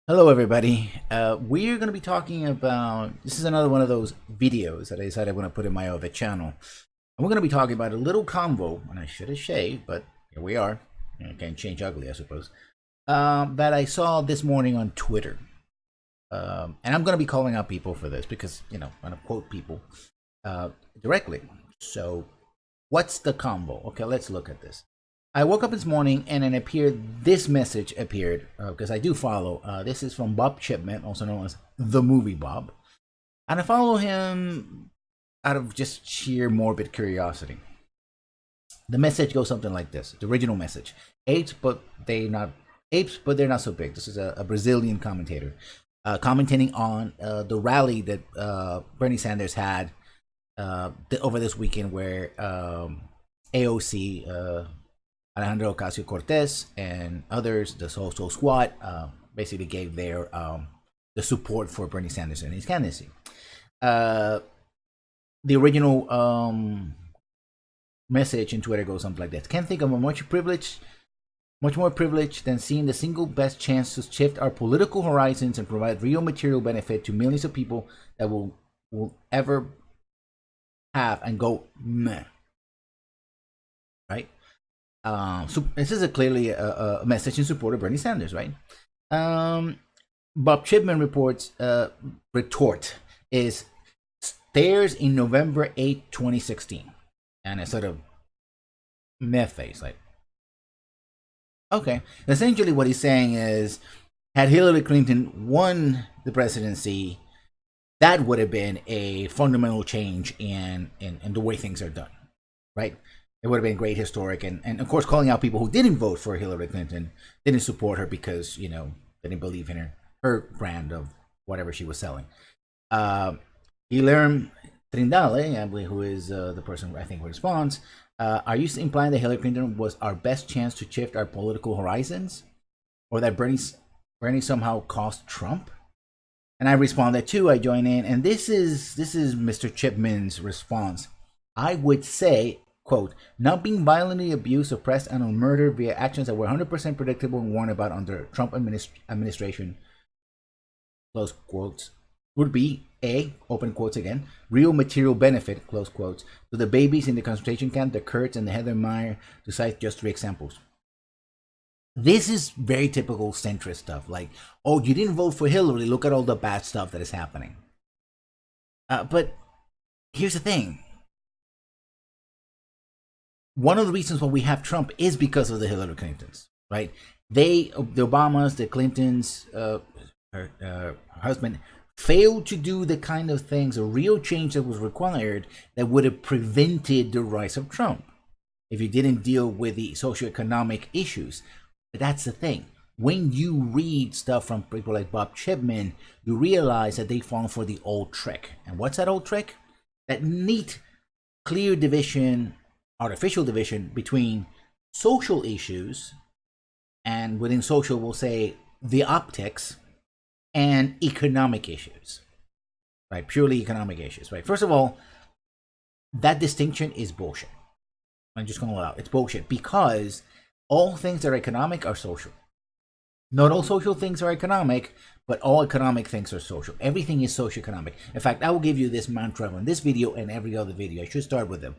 Hello, everybody. We're going to be talking about this is another one of those videos that I decided I'm going to put in my other channel. And we're going to be talking about a little convo, and I should have shaved, but here we are. I can't change ugly, I suppose. That I saw this morning on Twitter. And I'm going to be calling out people for this because, I'm going to quote people directly. So, what's the convo? Okay, let's look at this. I woke up this morning and then this message appeared because I do follow. This is from Bob Chipman, also known as the Movie Bob, and I follow him out of just sheer morbid curiosity. The message goes something like this: the original message: apes, but they're not so big. This is a Brazilian commentator commenting on the rally that Bernie Sanders had over this weekend, where AOC. Alejandro Ocasio-Cortez and others, the Social Squad, basically gave their the support for Bernie Sanders and his candidacy. The original message in Twitter goes something like this: "Can't think of a much more privilege than seeing the single best chance to shift our political horizons and provide real material benefit to millions of people that will ever have and go meh." Right? So this is clearly a message in support of Bernie Sanders, right? Bob Chipman retort is stairs in November 8, 2016. And a sort of meh face, like, okay. Essentially what he's saying is, had Hillary Clinton won the presidency, that would have been a fundamental change in the way things are done, right? It would have been great, historic, and of course, calling out people who didn't vote for Hillary Clinton, didn't support her because they didn't believe in her brand of whatever she was selling. Guilherme Trindale, I believe, who is the person I think who responds, are you implying that Hillary Clinton was our best chance to shift our political horizons, or that Bernie somehow cost Trump? And I responded too. I join in, and this is Mr. Chipman's response. I would say, quote, not being violently abused, oppressed, and on murdered via actions that were 100% predictable and warned about under Trump administration, close quotes, would be a, open quotes again, real material benefit, close quotes, to the babies in the concentration camp, the Kurds, and the Heather Meyer, to cite just 3 examples. This is very typical centrist stuff. Like, oh, you didn't vote for Hillary, look at all the bad stuff that is happening. But here's the thing. One of the reasons why we have Trump is because of the Hillary Clintons, right? The Obamas, the Clintons, her husband, failed to do the kind of things, a real change that was required that would have prevented the rise of Trump if you didn't deal with the socioeconomic issues. But that's the thing. When you read stuff from people like Bob Chipman, you realize that they fall for the old trick. And what's that old trick? That neat, clear division, artificial division between social issues, and within social we'll say the optics, and economic issues, right? Purely economic issues, right? First of all, that distinction is bullshit. I'm just going to allow it. It's bullshit because all things that are economic are social. Not all social things are economic, but all economic things are social. Everything is socioeconomic. In fact, I will give you this mantra in this video and every other video. I should start with them.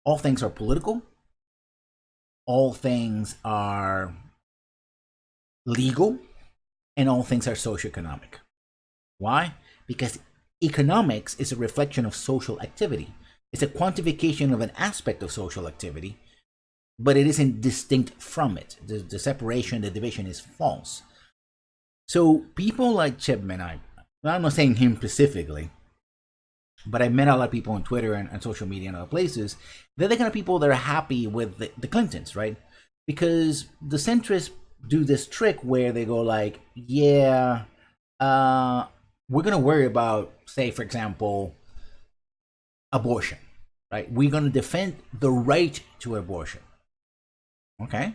All things are political. All things are legal. And all things are socioeconomic. Why? Because economics is a reflection of social activity. It's a quantification of an aspect of social activity, but it isn't distinct from it. The separation, the division is false. So people like Chipman, I'm not saying him specifically, but I met a lot of people on Twitter and social media and other places. They're the kind of people that are happy with the Clintons, right? Because the centrists do this trick where they go like, yeah, we're going to worry about, say, for example, abortion, right? We're going to defend the right to abortion. Okay,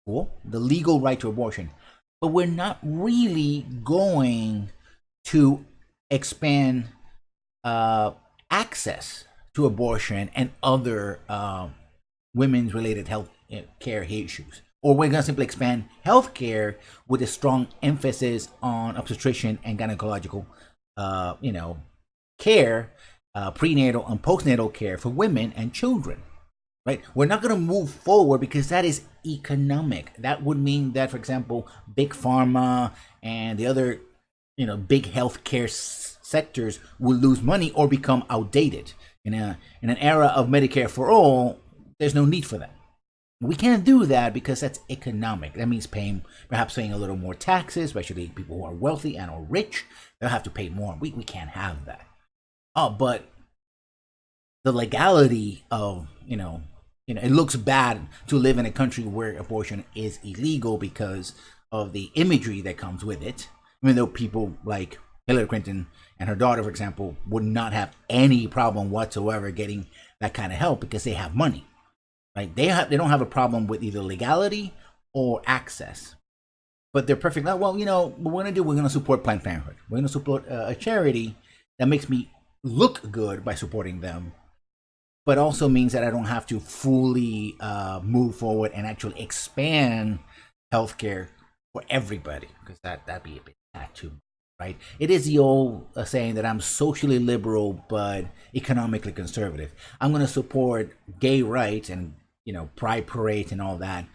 cool. The legal right to abortion. But we're not really going to expand access to abortion and other women's related health care issues. or we're going to simply expand healthcare with a strong emphasis on obstetrician and gynecological, you know, care, prenatal and postnatal care for women and children. Right? We're not going to move forward because that is economic. That would mean that, for example, big pharma and the other, big healthcare sectors will lose money or become outdated. In an era of Medicare for all, there's no need for that. We can't do that because that's economic. That means perhaps paying a little more taxes, especially people who are wealthy and are rich. They'll have to pay more. We can't have that. But the legality of, it looks bad to live in a country where abortion is illegal because of the imagery that comes with it. Even though people like Hillary Clinton and her daughter, for example, would not have any problem whatsoever getting that kind of help because they have money, right? They don't have a problem with either legality or access, but they're perfect. Well, what we're gonna do, we're gonna support Planned Parenthood. We're gonna support a charity that makes me look good by supporting them, but also means that I don't have to fully move forward and actually expand healthcare for everybody, because that'd be a bit too much, right? It is the old saying that I'm socially liberal but economically conservative. I'm going to support gay rights and pride parades and all that,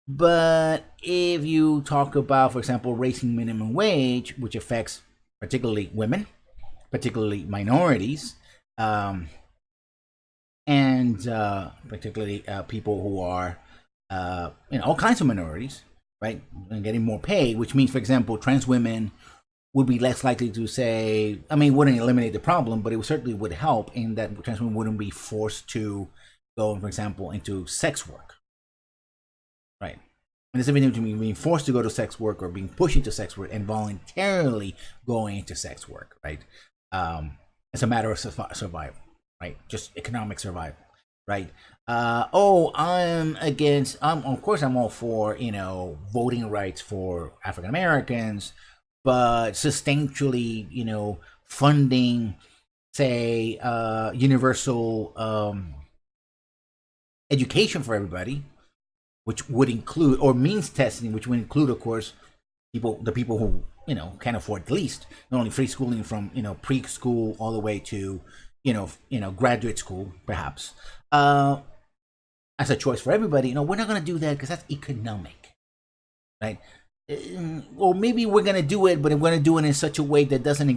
but if you talk about, for example, raising minimum wage, which affects particularly women, particularly minorities, and particularly people who are all kinds of minorities, right, and getting more pay, which means, for example, trans women would be less likely to say, wouldn't eliminate the problem, but it certainly would help in that trans women wouldn't be forced to go, for example, into sex work, right? And there's a difference between being forced to go to sex work or being pushed into sex work and voluntarily going into sex work, right? It's a matter of survival, right? Just economic survival, right? Of course I'm all for, voting rights for African Americans, but substantially, funding, say, universal education for everybody, which would include, or means testing, which would include, of course, the people who, can afford the least, not only free schooling from, preschool all the way to, graduate school, perhaps, as a choice for everybody. We're not going to do that because that's economic, right? Or maybe we're going to do it, but we're going to do it in such a way that doesn't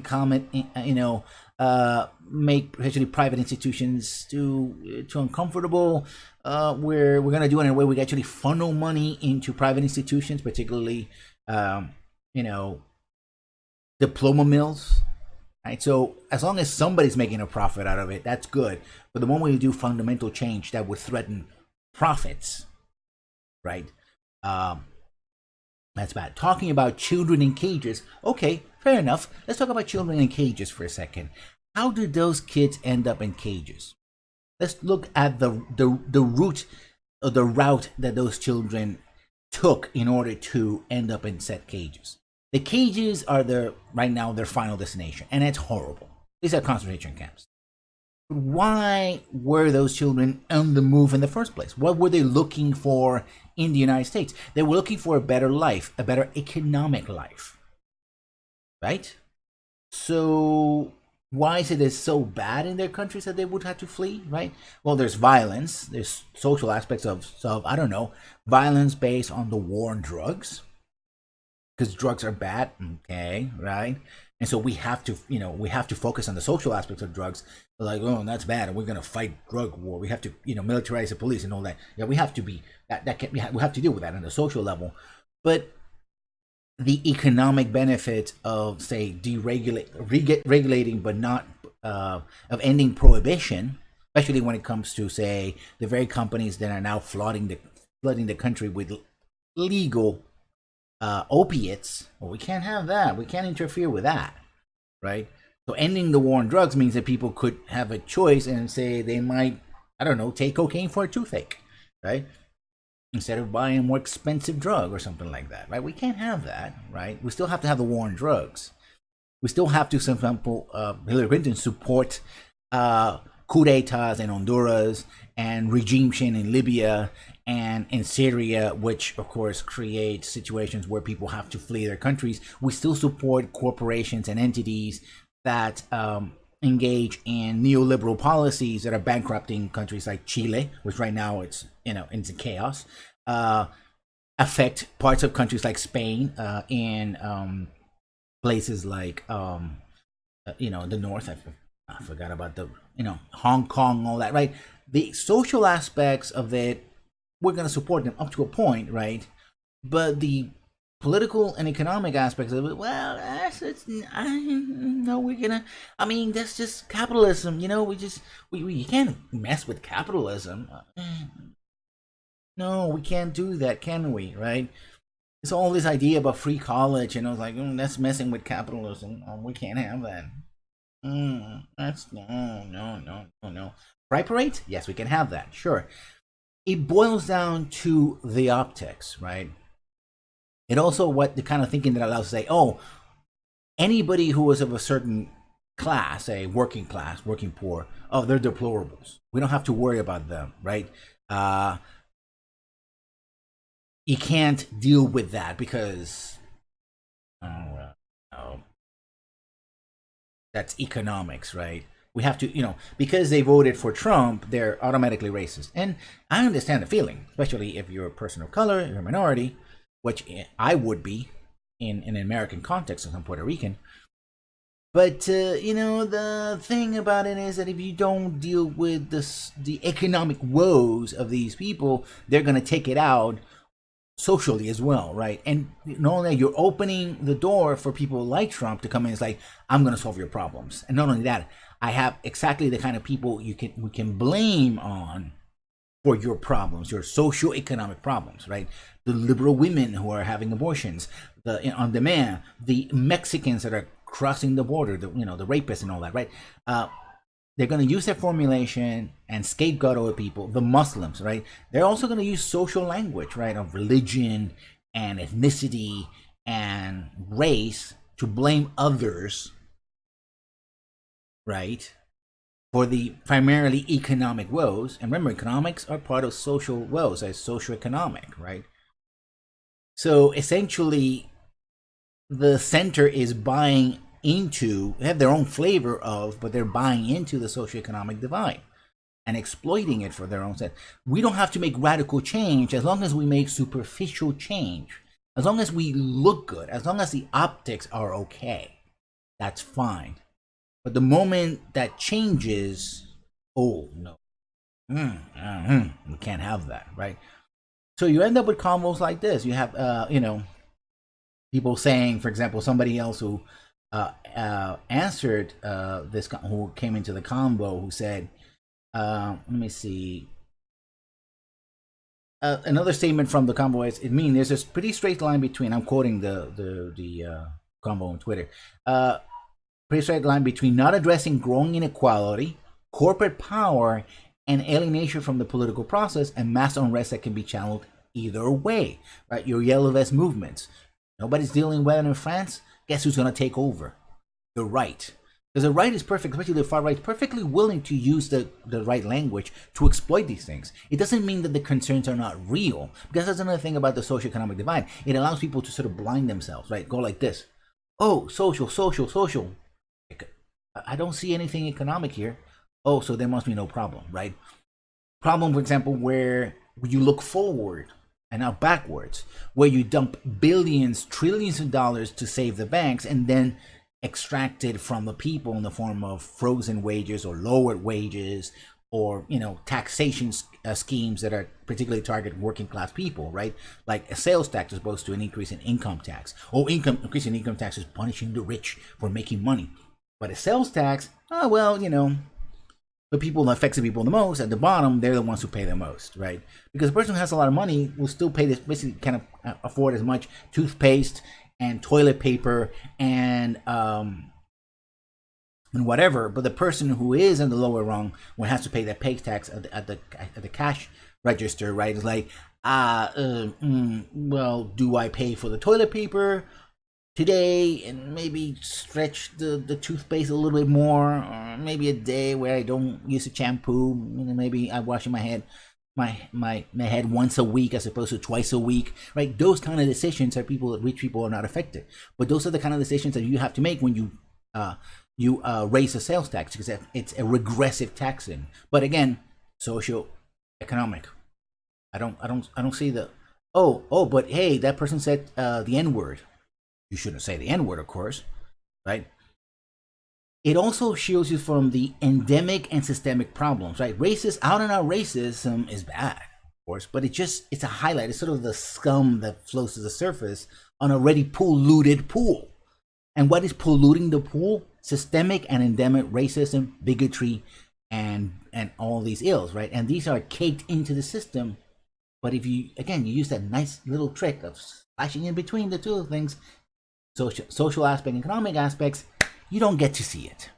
make potentially private institutions too uncomfortable. We're going to do it in a way we actually funnel money into private institutions, particularly, diploma mills. Right, so as long as somebody's making a profit out of it, that's good. But the moment you do fundamental change that would threaten profits, right? That's bad. Talking about children in cages. Okay, fair enough. Let's talk about children in cages for a second. How do those kids end up in cages? Let's look at the route or the route that those children took in order to end up in said cages. The cages are right now their final destination, and it's horrible. These are concentration camps. Why were those children on the move in the first place? What were they looking for in the United States? They were looking for a better life, a better economic life, right? So why is it so bad in their countries that they would have to flee, right? Well, there's violence, there's social aspects of violence based on the war on drugs, because drugs are bad, okay, right? And so we have to focus on the social aspects of drugs. Like, oh, that's bad, and we're gonna fight drug war. We have to, militarize the police and all that. Yeah, we have to be we have to deal with that on the social level. But the economic benefits of, say, regulating, but not of ending prohibition, especially when it comes to, say, the very companies that are now flooding the country with legal opiates. Well, we can't have that. We can't interfere with that, right? So ending the war on drugs means that people could have a choice and say they might, take cocaine for a toothache, right? Instead of buying a more expensive drug or something like that, right? We can't have that, right? We still have to have the war on drugs. We still have to, for example, Hillary Clinton support coup d'etats in Honduras and regime change in Libya and in Syria, which of course creates situations where people have to flee their countries. We still support corporations and entities that engage in neoliberal policies that are bankrupting countries like Chile, which right now it's in chaos. Affect parts of countries like Spain, and places like the north. I forgot about the Hong Kong, all that, right? The social aspects of it, we're going to support them up to a point, right? But the political and economic aspects of it, well, no, we're gonna. I mean, that's just capitalism, we you can't mess with capitalism. No, we can't do that, can we? Right? It's all this idea about free college, and I was like, that's messing with capitalism. We can't have that. That's no. Right parade? Yes, we can have that. Sure. It boils down to the optics, right? And also what the kind of thinking that allows to say, oh, anybody who is of a certain class, a working class, working poor, oh, they're deplorables. We don't have to worry about them, right? You can't deal with that because that's economics, right? We have to, because they voted for Trump, they're automatically racist. And I understand the feeling, especially if you're a person of color, you're a minority, which I would be in an American context as I'm Puerto Rican. But the thing about it is that if you don't deal with the economic woes of these people, they're gonna take it out socially as well, right? And not only that, you're opening the door for people like Trump to come in. It's like, I'm gonna solve your problems, and not only that, I have exactly the kind of people we can blame on for your problems, your socio-economic problems, right? The liberal women who are having abortions, the on demand, the Mexicans that are crossing the border, the rapists and all that, right? They're going to use their formulation and scapegoat other people. The Muslims, right? They're also going to use social language, right, of religion and ethnicity and race to blame others, right, for the primarily economic woes. And remember, economics are part of social woes, as socioeconomic, right? So essentially, the center is buying into, they have their own flavor of, but they're buying into the socioeconomic divide and exploiting it for their own sense. We don't have to make radical change as long as we make superficial change. As long as we look good, as long as the optics are okay, that's fine. But the moment that changes, oh no, we can't have that, right? So you end up with combos like this. You have, people saying, for example, somebody else who answered this, who came into the convo, who said, let me see. Another statement from the convo is, there's a pretty straight line between, I'm quoting the convo on Twitter, pretty straight line between not addressing growing inequality, corporate power, and alienation from the political process, and mass unrest that can be channeled either way, right? Your yellow vest movements. Nobody's dealing with it in France. Guess who's going to take over? The right. Because the right is perfect, especially the far right, perfectly willing to use the right language to exploit these things. It doesn't mean that the concerns are not real. Because that's another thing about the socioeconomic divide. It allows people to sort of blind themselves, right? Go like this. Oh, social. I don't see anything economic here. Oh, so there must be no problem, right? Problem, for example, where you look forward and not backwards, where you dump billions, trillions of dollars to save the banks and then extract it from the people in the form of frozen wages or lowered wages, or taxation schemes that are particularly target working class people, right? Like a sales tax as opposed to an increase in income tax. Increase in income tax is punishing the rich for making money. But a sales tax, the people that affects the people the most at the bottom, they're the ones who pay the most, right? Because the person who has a lot of money will still pay this, basically kind of afford as much toothpaste and toilet paper and whatever. But the person who is in the lower rung will have to pay that pay tax at the cash register, right? It's like, well, do I pay for the toilet paper today and maybe stretch the toothpaste a little bit more, or maybe a day where I don't use a shampoo. Maybe I'm washing my head once a week as opposed to twice a week, right? Those kind of decisions are rich people are not affected, but those are the kind of decisions that you have to make when you raise a sales tax, because it's a regressive taxing. But again, social economic. I don't see the but hey, that person said the N word. You shouldn't say the N word, of course, right? It also shields you from the endemic and systemic problems, right? Out and out racism is bad, of course, but it's a highlight. It's sort of the scum that flows to the surface on a already polluted pool. And what is polluting the pool? Systemic and endemic racism, bigotry, and all these ills, right? And these are caked into the system. But if you use that nice little trick of slashing in between the two things, social aspect, economic aspects, you don't get to see it.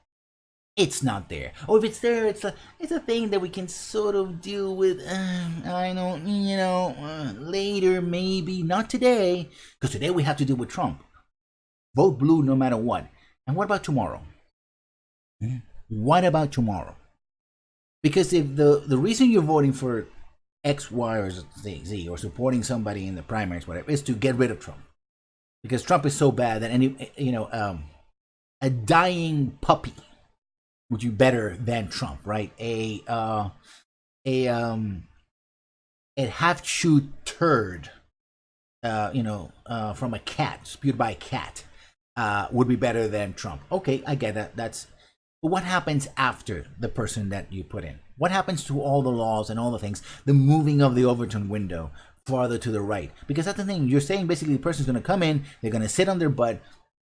It's not there. Or if it's there, it's a thing that we can sort of deal with. I don't, later maybe, not today, because today we have to deal with Trump. Vote blue no matter what. And what about tomorrow? What about tomorrow? Because if the reason you're voting for X, Y, or Z, or supporting somebody in the primaries, whatever, is to get rid of Trump, because Trump is so bad that a dying puppy would do better than Trump, right? A half-chewed turd, from a cat, spewed by a cat, would be better than Trump. Okay, I get that. But what happens after the person that you put in? What happens to all the laws and all the things? The moving of the Overton window farther to the right. Because that's the thing. You're saying basically the person's going to come in, they're going to sit on their butt.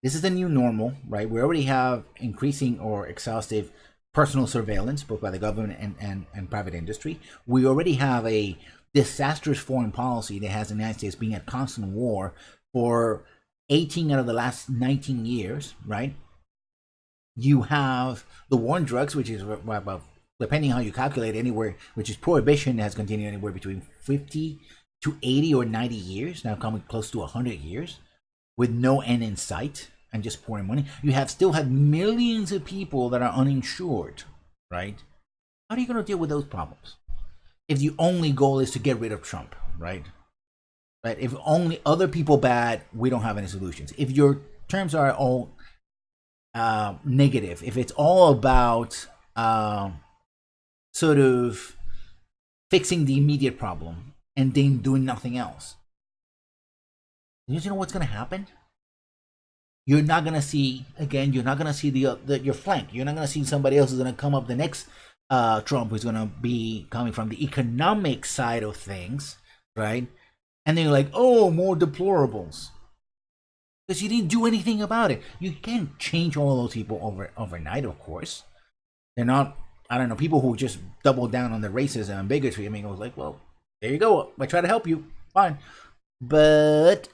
This is the new normal, right? We already have increasing or exhaustive personal surveillance, both by the government and private industry. We already have a disastrous foreign policy that has the United States being at constant war for 18 out of the last 19 years, right? You have the war on drugs, which is about, depending how you calculate, anywhere, which is prohibition, has continued anywhere between 50 to 80 or 90 years, now coming close to 100 years, with no end in sight and just pouring money. You still have millions of people that are uninsured, right? How are you going to deal with those problems if the only goal is to get rid of Trump, right? Right? If only other people bad, we don't have any solutions. If your terms are all negative, if it's all about sort of fixing the immediate problem and then doing nothing else, you know what's going to happen? You're not going to see, again, you're not going to see your flank. You're not going to see somebody else who's going to come up, the next Trump, who's going to be coming from the economic side of things, right? And then you're like, oh, more deplorables. Because you didn't do anything about it. You can't change all those people overnight, of course. They're not, I don't know, people who just double down on the racism and bigotry. I mean, it was like, well, there you go. I try to help you. Fine. But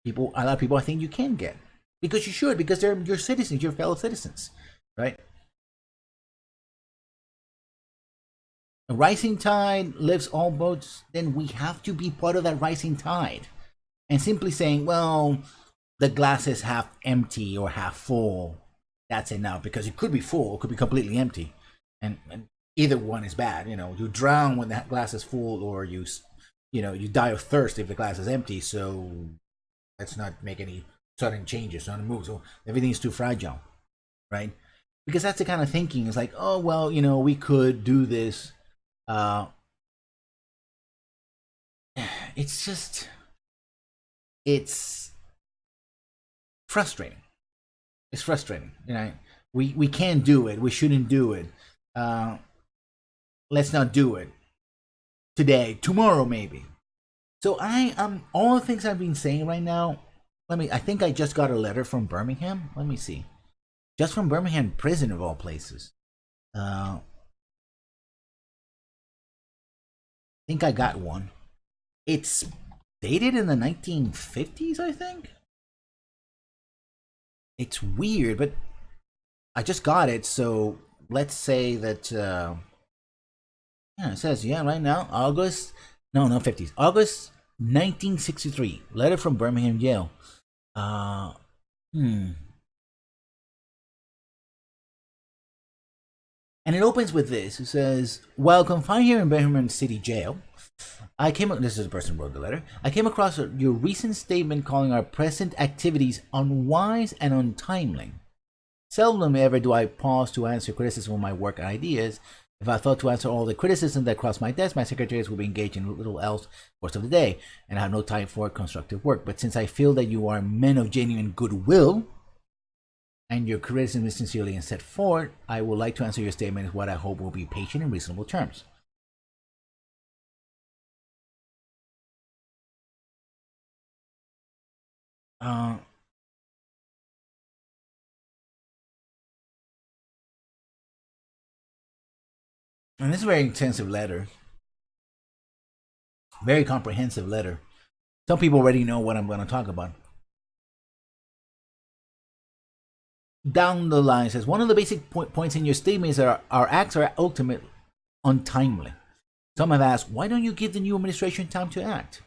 a lot of people, I think you can get. Because you should, because they're your citizens, your fellow citizens, right? A rising tide lifts all boats, then we have to be part of that rising tide. And simply saying, well, the glass is half empty or half full, that's enough, because it could be full, it could be completely empty. And either one is bad. You drown when the glass is full, or you die of thirst if the glass is empty. So let's not make any sudden changes, sudden moves. So everything's too fragile, right? Because that's the kind of thinking. It's like, oh, well, we could do this. It's frustrating. It's frustrating. We can't do it. We shouldn't do it. Let's not do it today. Tomorrow, maybe. So all the things I've been saying right now. I think I just got a letter from Birmingham. Let me see. Just from Birmingham prison, of all places. I think I got one. It's dated in the 1950s, I think. It's weird, but I just got it, so let's say that it says right now, August 50s. August 1963. Letter from Birmingham jail. Hmm. And it opens with this. It says, "While confined here in Birmingham City Jail, I came. This is the person who wrote the letter. I came across your recent statement calling our present activities unwise and untimely. Seldom ever do I pause to answer criticism of my work and ideas. If I thought to answer all the criticism that crossed my desk, my secretaries would be engaged in little else the course of the day, and I have no time for constructive work. But since I feel that you are men of genuine goodwill, and your criticism is sincerely and set forward, I would like to answer your statement in what I hope will be patient and reasonable terms." Uh, and this is a very extensive letter, very comprehensive letter. Some people already know what I'm going to talk about. Down the line says, "One of the basic points in your statement is that our acts are ultimately untimely. Some have asked, why don't you give the new administration time to act?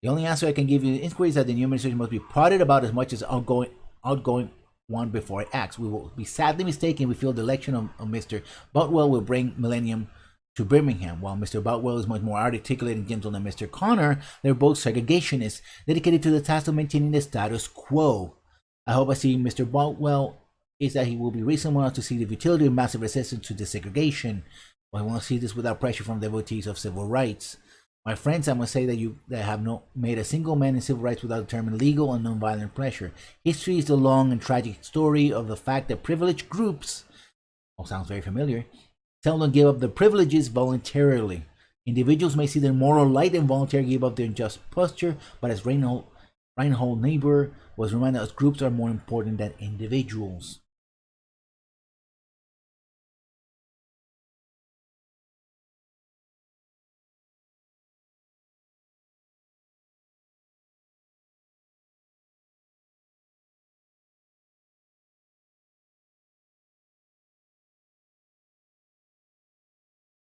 The only answer I can give you in inquiry is that the new administration must be prodded about as much as outgoing one before it acts. We will be sadly mistaken if we feel the election of Mr. Boutwell will bring millennium to Birmingham. While Mr. Boutwell is much more articulate and gentle than Mr. Connor, they're both segregationists dedicated to the task of maintaining the status quo. I hope I see Mr. Boutwell is that he will be reasonable enough to see the futility of massive resistance to desegregation. But I want to see this without pressure from devotees of civil rights. My friends, I must say that you that have not made a single man in civil rights without determined legal and non-violent pressure. History is the long and tragic story of the fact that privileged groups, all sounds very familiar, seldom give up their privileges voluntarily. Individuals may see their moral light and voluntarily give up their just posture, but as Reinhold Niebuhr was reminded us, groups are more important than individuals."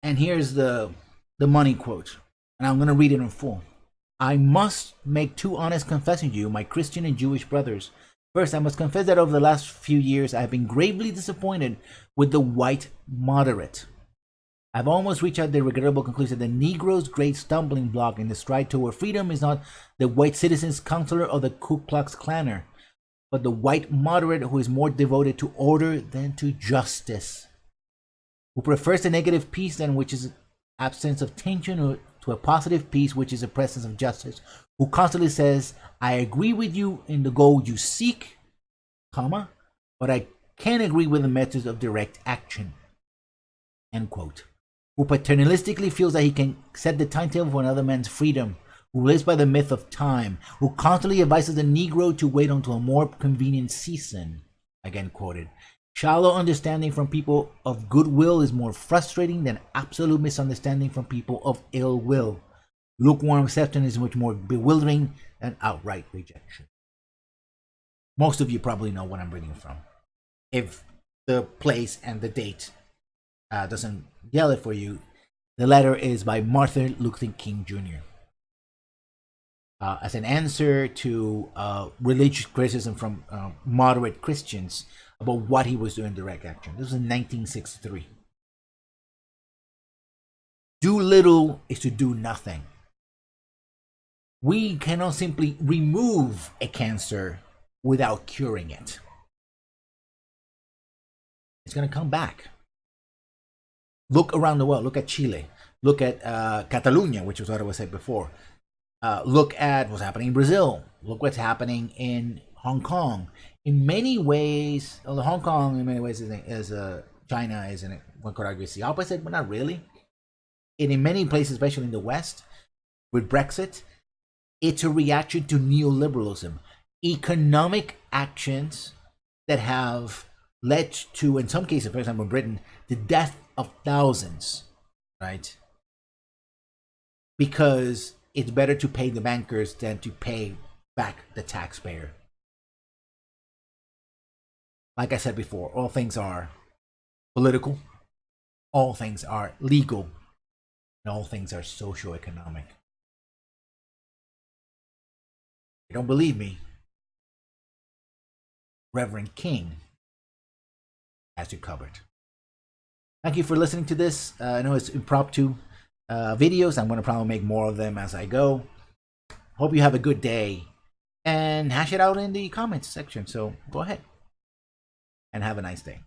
And here's the money quote, and I'm going to read it in full. "I must make two honest confessions to you, my Christian and Jewish brothers. First, I must confess that over the last few years I have been gravely disappointed with the white moderate. I've almost reached out the regrettable conclusion that the Negro's great stumbling block in the stride toward freedom is not the white citizen's counselor or the Ku Klux Klaner, but the white moderate who is more devoted to order than to justice, who prefers the negative peace than which is absence of tension, or to a positive peace which is the presence of justice, who constantly says, I agree with you in the goal you seek, comma, but I can't agree with the methods of direct action," end quote. Who paternalistically feels that he can set the timetable for another man's freedom, who lives by the myth of time, who constantly advises the Negro to wait until a more convenient season, again quoted. Shallow understanding from people of goodwill is more frustrating than absolute misunderstanding from people of ill will. Lukewarm acceptance is much more bewildering than outright rejection. Most of you probably know what I'm reading from. If the place and the date doesn't yell it for you, the letter is by Martin Luther King Jr. As an answer to religious criticism from moderate Christians about what he was doing in direct action. This was in 1963. Do little is to do nothing. We cannot simply remove a cancer without curing it. It's going to come back. Look around the world. Look at Chile. Look at Catalonia, which was what I was said before. Look at what's happening in Brazil. Look what's happening in Hong Kong. In many ways, Hong Kong, in many ways, is China, isn't it? One could argue it's the opposite, but not really. And in many places, especially in the West, with Brexit, it's a reaction to neoliberalism. Economic actions that have led to, in some cases, for example, in Britain, the death of thousands, right? Because it's better to pay the bankers than to pay back the taxpayer. Like I said before, all things are political, all things are legal, and all things are socio-economic. If you don't believe me, Reverend King has you covered. Thank you for listening to this. I know it's impromptu videos. I'm going to probably make more of them as I go. Hope you have a good day and hash it out in the comments section. So go ahead and have a nice day.